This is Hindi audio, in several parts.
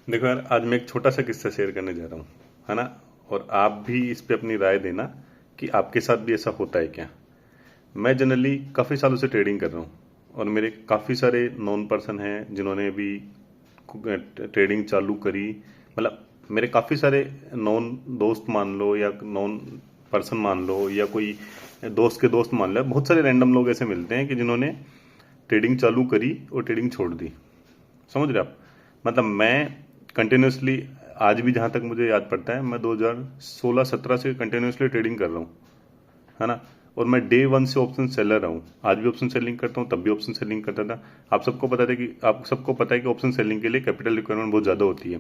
देखो यार, आज मैं एक छोटा सा किस्सा शेयर करने जा रहा हूँ, है ना। और आप भी इस पे अपनी राय देना कि आपके साथ भी ऐसा होता है क्या। मैं जनरली काफ़ी सालों से ट्रेडिंग कर रहा हूँ और मेरे काफ़ी सारे नॉन पर्सन हैं जिन्होंने भी ट्रेडिंग चालू करी। मतलब मेरे काफ़ी सारे नॉन दोस्त मान लो या नॉन पर्सन मान लो या कोई दोस्त के दोस्त मान लो, बहुत सारे रैंडम लोग ऐसे मिलते हैं कि जिन्होंने ट्रेडिंग चालू करी और ट्रेडिंग छोड़ दी। समझ रहे आप। मतलब मैं कंटिन्यूसली, आज भी जहाँ तक मुझे याद पड़ता है, मैं 2016-17 से कंटिन्यूसली ट्रेडिंग कर रहा हूँ, है ना। और मैं डे वन से ऑप्शन सेलर रहा हूँ, आज भी ऑप्शन सेलिंग करता हूँ, तब भी ऑप्शन सेलिंग करता था। आप सबको पता है कि ऑप्शन सेलिंग के लिए कैपिटल रिक्वायरमेंट बहुत ज़्यादा होती है।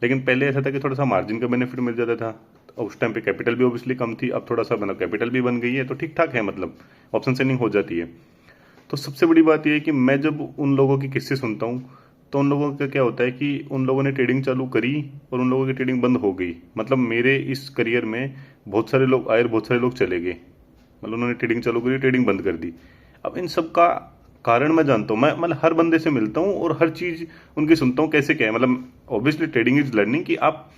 लेकिन पहले ऐसा था कि थोड़ा सा मार्जिन का बेनिफिट मिल जाता था। उस टाइम पे कैपिटल भी ऑब्वियसली कम थी, अब थोड़ा सा बना कैपिटल भी बन गई है तो ठीक ठाक है, मतलब ऑप्शन सेलिंग हो जाती है। तो सबसे बड़ी बात यह है कि मैं जब उन लोगों की किस्से सुनता हूँ तो उन लोगों का क्या होता है कि उन लोगों ने ट्रेडिंग चालू करी और उन लोगों की ट्रेडिंग बंद हो गई। मतलब मेरे इस करियर में बहुत सारे लोग आए और बहुत सारे लोग चले गए। मतलब उन्होंने ट्रेडिंग चालू करी, ट्रेडिंग बंद कर दी। अब इन सब का कारण मैं जानता हूँ, मैं मतलब हर बंदे से मिलता हूँ और हर चीज़ उनकी सुनता हूँ कैसे क्या है। मतलब ऑब्वियसली ट्रेडिंग इज लर्निंग, कि आप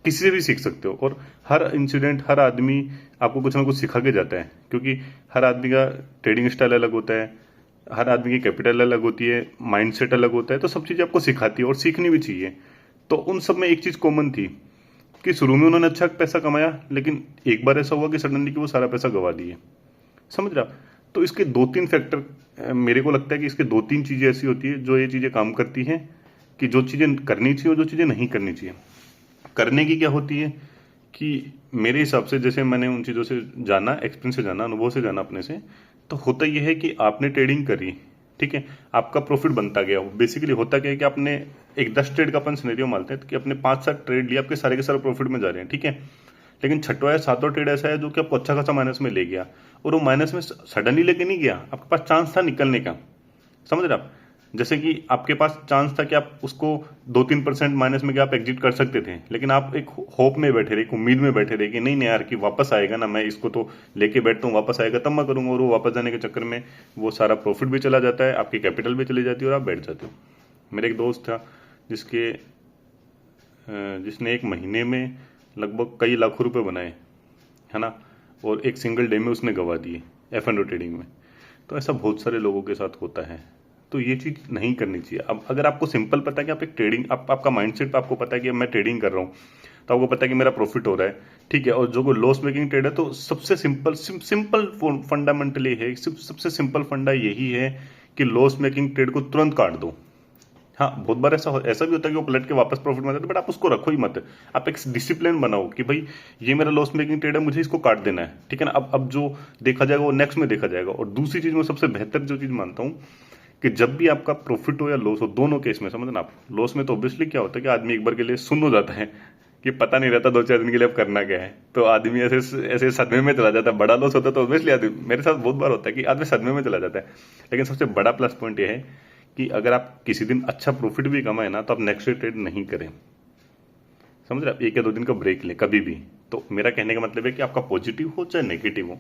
किसी से भी सीख सकते हो और हर इंसिडेंट, हर आदमी आपको कुछ ना कुछ सिखा के जाता है, क्योंकि हर आदमी का ट्रेडिंग स्टाइल अलग होता है, हर आदमी की कैपिटल अलग होती है, माइंडसेट अलग होता है। तो सब चीज़ें आपको सिखाती है और सीखनी भी चाहिए। तो उन सब में एक चीज़ कॉमन थी कि शुरू में उन्होंने अच्छा पैसा कमाया, लेकिन एक बार ऐसा हुआ कि सडनली कि वो सारा पैसा गवा दिए। समझ रहा। तो इसके दो तीन फैक्टर, मेरे को लगता है कि इसके दो तीन चीज़ें ऐसी होती है जो ये चीज़ें काम करती हैं, कि जो चीज़ें करनी चाहिए और जो चीज़ें नहीं करनी चाहिए। करने की क्या होती है कि मेरे हिसाब से, जैसे मैंने उन चीज़ों से जाना, एक्सपीरियंस से जाना, अनुभव से जाना अपने से, तो होता यह है कि आपने ट्रेडिंग करी, ठीक है, आपका प्रॉफिट बनता गया। बेसिकली होता क्या है कि आपने एक 10 ट्रेड का अपन सिनेरियो मानते हैं कि अपने 5-7 ट्रेड लिए, आपके सारे के सारे प्रॉफिट में जा रहे हैं, ठीक है। लेकिन छठवा या सातवां ट्रेड ऐसा है जो कि आपको अच्छा खासा माइनस में ले गया, और वो माइनस में सडनली लेके नहीं गया, आपके पास चांस था निकलने का। समझ रहे आप। जैसे कि आपके पास चांस था कि आप उसको 2-3% माइनस में क्या आप एग्जिट कर सकते थे, लेकिन आप एक होप में बैठे रहे, एक उम्मीद में बैठे रहे कि नहीं नहीं यार, कि वापस आएगा ना, मैं इसको तो लेके बैठता हूँ, वापस आएगा तब मैं करूंगा। और वो वापस जाने के चक्कर में वो सारा प्रॉफिट भी चला जाता है, आपकी कैपिटल भी चली जाती है और आप बैठ जाते हो। मेरे एक दोस्त था जिसके जिसने एक महीने में लगभग कई लाखों रुपए बनाए, है ना। और एक सिंगल डे में उसने गवा दिए एफ एंड ट्रेडिंग में। तो ऐसा बहुत सारे लोगों के साथ होता है। तो ये चीज़ नहीं करनी चाहिए। अब अगर आपको सिंपल पता है कि आप एक ट्रेडिंग, आपका माइंडसेट, आपको पता है कि अब मैं ट्रेडिंग कर रहा हूँ, तो आपको पता है कि मेरा प्रॉफिट हो रहा है, ठीक है। और जो कोई लॉस मेकिंग ट्रेड है, तो सबसे सिंपल फंडामेंटल ये है, सबसे सिंपल फंडा यही है कि लॉस मेकिंग ट्रेड को तुरंत काट दो। हाँ, बहुत बार ऐसा भी होता है कि वो पलट के वापस प्रॉफिट में आ जाता है, बट आप उसको रखो ही मत। आप एक डिसिप्लिन बनाओ कि भाई ये मेरा लॉस मेकिंग ट्रेड है, मुझे इसको काट देना है, ठीक है ना। अब जो देखा जाएगा वो नेक्स्ट में देखा जाएगा। और दूसरी चीज, मैं सबसे बेहतर जो चीज मानता हूँ कि जब भी आपका प्रॉफिट हो या लॉस हो, दोनों केस में समझना आप, लॉस में तो ऑब्वियसली क्या होता है कि आदमी एक बार के लिए सुन हो जाता है, कि पता नहीं रहता 2-4 दिन के लिए अब करना क्या है, तो आदमी ऐसे ऐसे सदमे में चला जाता है। बड़ा लॉस होता है तो ऑब्वियसली आदमी, मेरे साथ बहुत बार होता है कि आदमी सदमे में चला जाता है। लेकिन सबसे बड़ा प्लस पॉइंट यह है कि अगर आप किसी दिन अच्छा प्रॉफिट भी कमाए ना, तो आप नेक्स्ट डे ट्रेड नहीं करें। समझ रहे आप। 1 या 2 दिन का ब्रेक लें कभी भी। तो मेरा कहने का मतलब है कि आपका पॉजिटिव हो चाहे नेगेटिव हो,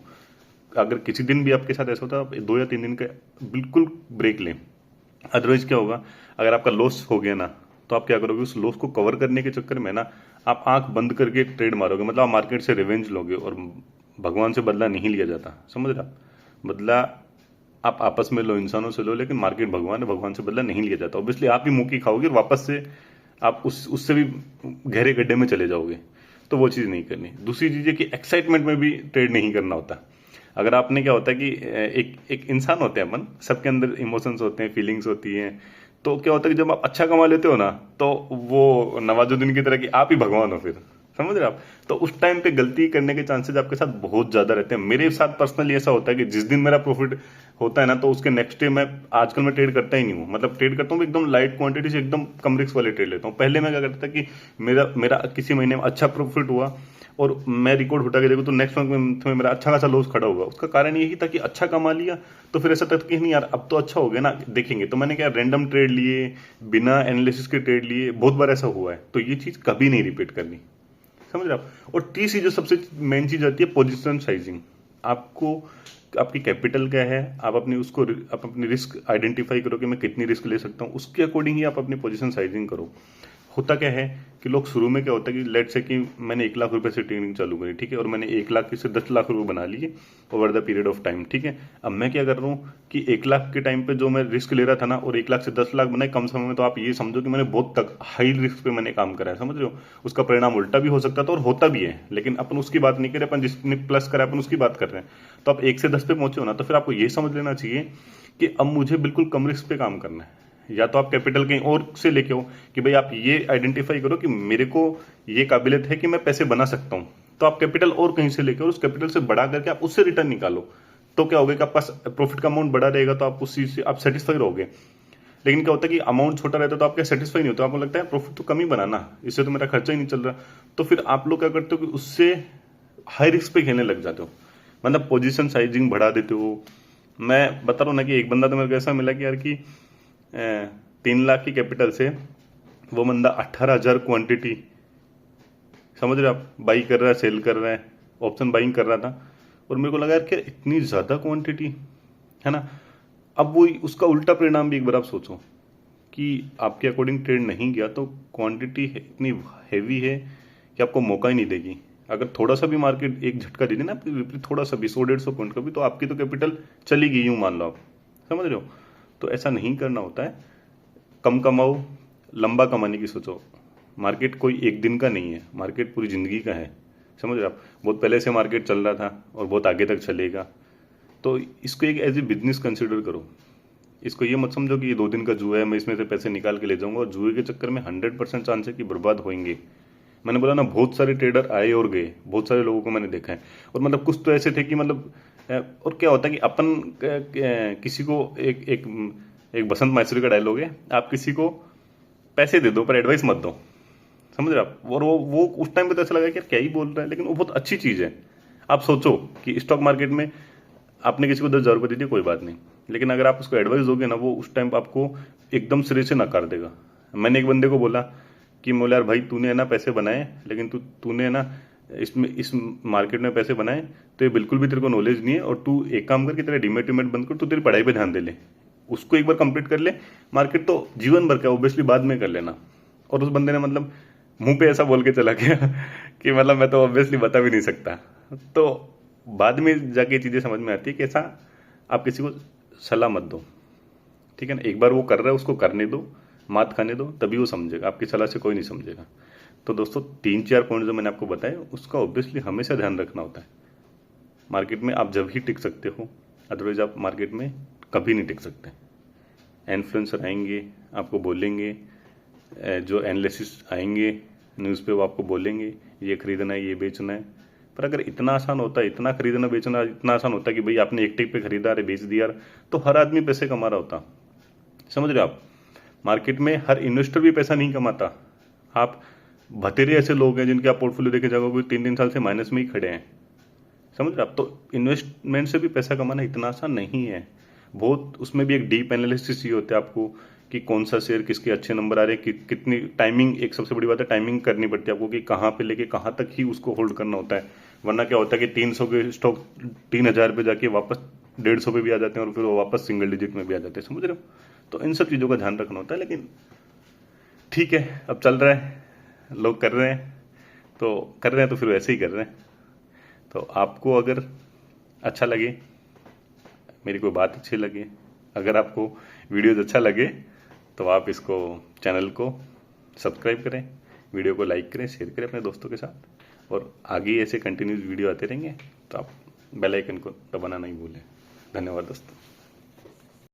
अगर किसी दिन भी आपके साथ ऐसा होता है, आप 2 या 3 दिन का बिल्कुल ब्रेक लें। अदरवाइज क्या होगा, अगर आपका लॉस हो गया ना, तो आप क्या करोगे, उस लॉस को कवर करने के चक्कर में ना आप आंख बंद करके ट्रेड मारोगे। मतलब आप मार्केट से रिवेंज लोगे, और भगवान से बदला नहीं लिया जाता। समझ रहे आप। बदला आप आपस में लो, इंसानों से लो, लेकिन मार्केट भगवान है, भगवान से बदला नहीं लिया जाता। ऑब्वियसली आप ही मुंह की खाओगे और वापस से आप उससे भी गहरे गड्ढे में चले जाओगे। तो वो चीज़ नहीं करनी। दूसरी चीज़ है कि एक्साइटमेंट में भी ट्रेड नहीं करना होता। अगर आपने, क्या होता है कि एक एक इंसान होते हैं अपन, सबके अंदर इमोशंस होते हैं, फीलिंग्स होती हैं। तो क्या होता है कि जब आप अच्छा कमा लेते हो ना, तो वो नवाजुद्दीन की तरह कि आप ही भगवान हो फिर। समझ रहे हो आप। तो उस टाइम पे गलती करने के चांसेस आपके साथ बहुत ज्यादा रहते हैं। मेरे साथ पर्सनली ऐसा होता है कि जिस दिन मेरा प्रॉफिट होता है ना, तो उसके नेक्स्ट डे मैं, आजकल मैं ट्रेड करता ही नहीं हूँ। मतलब ट्रेड करता हूँ एकदम लाइट क्वांटिटी से, एकदम कम रिस्क वाले ट्रेड लेता हूँ। पहले मैं क्या करता था कि मेरा मेरा किसी महीने में अच्छा प्रॉफिट हुआ और मैं रिकॉर्ड उठा के देखूँ, तो नेक्स्ट मंथ में मेरा अच्छा खासा लॉस खड़ा होगा। उसका कारण यही था कि अच्छा कमा लिया, तो फिर ऐसा था कि नहीं यार, अब तो अच्छा हो गया ना, देखेंगे। तो मैंने क्या, रैंडम ट्रेड लिए, बिना एनालिसिस के ट्रेड लिए, बहुत बार ऐसा हुआ है। तो ये चीज़ कभी नहीं रिपीट करनी। समझ रहे आप। और तीसरी जो सबसे मेन चीज आती है, पोजीशन साइजिंग। आपको, आपकी कैपिटल क्या है, आप अपनी रिस्क आइडेंटिफाई करो कि मैं कितनी रिस्क ले सकता हूँ, उसके अकॉर्डिंग ही आप अपनी पोजीशन साइजिंग करो। होता क्या है कि लोग शुरू में क्या होता है कि लेट से कि मैंने 1 लाख रुपए से ट्रेडिंग चालू करी, ठीक है, और मैंने 1 लाख से 10 लाख रुपए बना लिए over the period of time, ठीक है। अब मैं क्या कर रहा हूँ कि 1 लाख के टाइम पे जो मैं रिस्क ले रहा था ना, और 1 लाख से 10 लाख बनाए कम समय में, तो आप ये समझो कि मैंने बहुत तक हाई रिस्क पे मैंने काम करा है, समझ रहे हो। उसका परिणाम उल्टा भी हो सकता था और होता भी है, लेकिन अपन उसकी बात नहीं कर रहे, अपन जिसने प्लस करा अपन उसकी बात कर रहे हैं। तो आप 1 से 10 पे पहुंचे हो ना, तो फिर आपको ये समझ लेना चाहिए कि अब मुझे बिल्कुल कम रिस्क पे काम करना है। या तो आप कैपिटल कहीं और से लेके आओ कि भाई आप ये आइडेंटिफाई करो कि मेरे को ये काबिलियत है कि मैं पैसे बना सकता हूं, तो आप कैपिटल और कहीं से लेके और उस कैपिटल से बढ़ा करके आप उससे रिटर्न निकालो। तो क्या होगा कि आपका प्रॉफिट का अमाउंट बड़ा रहेगा, तो आप उस चीज से आप सेटिस्फाई रहोगे। लेकिन क्या होता है कि अमाउंट छोटा रहता है तो आप क्या सेटिस्फाई नहीं होता, आपको लगता है प्रॉफिट तो कम ही बनाना, इससे तो मेरा खर्चा ही नहीं चल रहा। तो फिर आप लोग क्या करते हो कि उससे हाई रिस्क पे खेलने लग जाते हो, मतलब पोजीशन साइजिंग बढ़ा देते हो। मैं बता रहा हूँ ना कि एक बंदा तो मेरे को ऐसा मिला कि यार कि 3 लाख की कैपिटल से वो बंदा 18,000 क्वांटिटी, समझ रहे हो आप, बाई कर रहा है, सेल कर रहा है, ऑप्शन बाइंग कर रहा था। और मेरे को लगा यार कि इतनी ज़्यादा क्वांटिटी है ना। अब वो उसका उल्टा परिणाम भी एक बार आप सोचो कि आपके अकॉर्डिंग ट्रेड नहीं गया तो क्वांटिटी इतनी हैवी है कि आपको मौका ही नहीं देगी। अगर थोड़ा सा भी मार्केट एक झटका दे दे ना आपके विपरीत, थोड़ा सा भी 100-150 पॉइंट का भी, तो आपकी तो कैपिटल चली गई, यूं मान लो आप, समझ रहे हो। तो ऐसा नहीं करना होता है, कम कमाओ, लंबा कमाने की सोचो। मार्केट कोई एक दिन का नहीं है, मार्केट पूरी जिंदगी का है, समझ रहे हो आप। बहुत पहले से मार्केट चल रहा था और बहुत आगे तक चलेगा, तो इसको एक एज ए बिजनेस कंसिडर करो। इसको ये मत समझो कि ये 2 दिन का जुआ है, मैं इसमें से पैसे निकाल के ले जाऊंगा, और जुए के चक्कर में 100% चांस है कि बर्बाद होंगे। मैंने बोला ना, बहुत सारे ट्रेडर आए और गए, बहुत सारे लोगों को मैंने देखा है। और मतलब कुछ तो ऐसे थे कि मतलब और क्या होता है कि अपन किसी को एक बसंत मायसुरी का डायलॉग है, आप किसी को पैसे दे दो पर एडवाइस मत दो, समझ रहे हो आप। और वो उस टाइम पे तो ऐसा लगा कि यार क्या ही बोल रहा है, लेकिन वो बहुत अच्छी चीज़ है। आप सोचो कि स्टॉक मार्केट में आपने किसी को 10,000 रुपये दे दिए, कोई बात नहीं, लेकिन अगर आप उसको एडवाइस दोगे ना, वो उस टाइम पर आपको एकदम सिरे से नकार देगा। मैंने एक बंदे को बोला कि बोला यार भाई, तूने है ना पैसे बनाए, लेकिन तूने है ना इस मार्केट में पैसे बनाए, तो ये बिल्कुल भी तेरे को नॉलेज नहीं है, और तू एक काम करके तेरा डीमेट वीमेट बंद कर, तू तेरी पढ़ाई पे ध्यान दे ले, उसको एक बार कंप्लीट कर ले। मार्केट तो जीवन भर का, ऑब्वियसली बाद में कर लेना। और उस बंदे ने मतलब मुंह पे ऐसा बोल के चला गया कि मतलब मैं तो ऑब्वियसली बता भी नहीं सकता। तो बाद में जाके चीज़ें समझ में आती है कि ऐसा आप किसी को सलाह मत दो, ठीक है ना। एक बार वो कर रहा है, उसको करने दो, मात खाने दो, तभी वो समझेगा, आपकी सलाह से कोई नहीं समझेगा। तो दोस्तों 3-4 पॉइंट जो मैंने आपको बताए, उसका ऑब्वियसली हमेशा ध्यान रखना होता है। मार्केट में आप जब ही टिक सकते हो, अदरवाइज आप मार्केट में कभी नहीं टिक सकते। इन्फ्लुएंसर आएंगे, आपको बोलेंगे, जो एनालिसिस आएंगे न्यूज़ पे, वो आपको बोलेंगे ये खरीदना है, ये बेचना है। पर अगर इतना आसान होता है, इतना खरीदना बेचना इतना आसान होता है कि भाई आपने एक टिक पे खरीदा, अरे बेच दिया, तो हर आदमी पैसे कमा रहा होता, समझ रहे हो आप। मार्केट में हर इन्वेस्टर भी पैसा नहीं कमाता। आप भतेरे ऐसे लोग हैं जिनके आप पोर्टफोलियो देखे जाओगे 3-3 साल से माइनस में ही खड़े हैं, समझ रहे आप। तो इन्वेस्टमेंट से भी पैसा कमाना इतना आसान नहीं है, बहुत उसमें भी एक डीप एनालिसिस चाहिए होता है आपको कि कौन सा शेयर किसके अच्छे नंबर आ रहे हैं, कितनी टाइमिंग, एक सबसे बड़ी बात है टाइमिंग करनी पड़ती है आपको कि कहाँ पे लेके कहाँ तक ही उसको होल्ड करना होता है। वरना क्या होता है कि 300 के स्टॉक 3,000 पे जाके वापस 150 पे भी आ जाते हैं, और फिर वो वापस सिंगल डिजिट में भी आ जाते हैं, समझ रहे हो। तो इन सब चीज़ों का ध्यान रखना होता है। लेकिन ठीक है, अब चल रहा है, लोग कर रहे हैं तो कर रहे हैं, तो फिर वैसे ही कर रहे हैं। तो आपको अगर अच्छा लगे, मेरी कोई बात अच्छी लगे, अगर आपको वीडियोज अच्छा लगे, तो आप इसको चैनल को सब्सक्राइब करें, वीडियो को लाइक करें, शेयर करें अपने दोस्तों के साथ, और आगे ऐसे कंटिन्यूस वीडियो आते रहेंगे, तो आप बेल आइकन को दबाना नहीं भूलें। धन्यवाद दोस्तों।